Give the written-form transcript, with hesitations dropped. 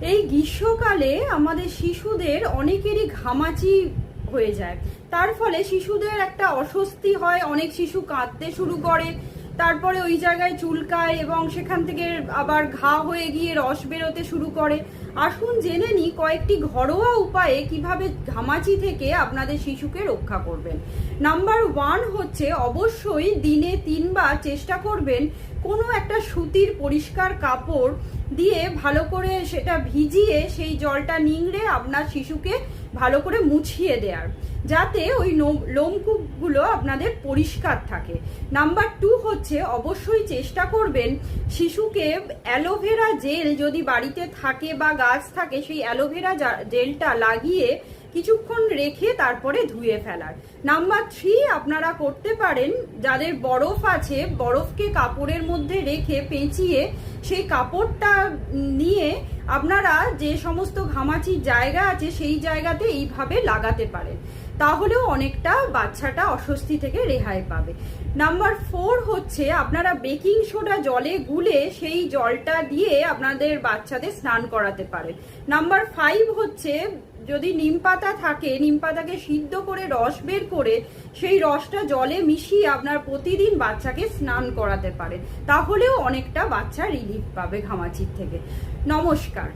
এই গ্রীষ্মকালে আমাদের শিশুদের অনেকেরই ঘামাচি হয়ে যায়, তার ফলে শিশুদের একটা অস্বস্তি হয়, অনেক শিশু কাঁদতে শুরু করে, তারপরে ওই জায়গায় চুলকায় এবং সেখান থেকে আবার ঘা হয়ে গিয়ে রস বেরোতে শুরু করে। আসুন জেনে নিই কয়েকটি ঘরোয়া উপায়ে কিভাবে ঘামাচি থেকে আপনাদের শিশুকে রক্ষা করবেন। নাম্বার 1 হচ্ছে অবশ্যই দিনে 3 বার চেষ্টা করবেন কোনো একটা সুতির পরিষ্কার কাপড় দিয়ে ভালো করে সেটা ভিজিয়ে সেই জলটা নিংড়ে আপনার শিশুকে ভালো করে মুছিয়ে দেওয়ার, যাতে ওই লোমকূপগুলো আপনাদের পরিষ্কার থাকে। নাম্বার 2 হচ্ছে অবশ্যই চেষ্টা করবেন শিশুকে অ্যালোভেরা জেল যদি বাড়িতে থাকে বা গাছ থাকে সেই অ্যালোভেরা জেলটা লাগিয়ে কিছুক্ষণ রেখে তারপরে ধুয়ে ফেলার। নাম্বার 3 আপনারা করতে পারেন, যাদের বরফ আছে বরফকে কাপড়ের মধ্যে রেখে পেঁচিয়ে সেই কাপড়টা নিয়ে আপনারা যে সমস্ত ঘামাচির জায়গা আছে সেই জায়গাতে এইভাবে লাগাতে পারেন, তাহলেও অনেকটা বাচ্চাটা অস্বস্তি থেকে রেহাই পাবে। নাম্বার 4 হচ্ছে আপনারা বেকিং সোডা জলে গুলে সেই জলটা দিয়ে আপনাদের বাচ্চাদের স্নান করাতে পারেন। নাম্বার 5 হচ্ছে যদি নিম পাতা থাকে নিম পাতাকে সিদ্ধ করে রস বের করে সেই রসটা জলে মিশিয়ে আপনার প্রতিদিন বাচ্চাকে স্নান করাতে পারেন, তাহলেও অনেকটা বাচ্চা রিলিফ পাবে ঘামাচির থেকে। নমস্কার।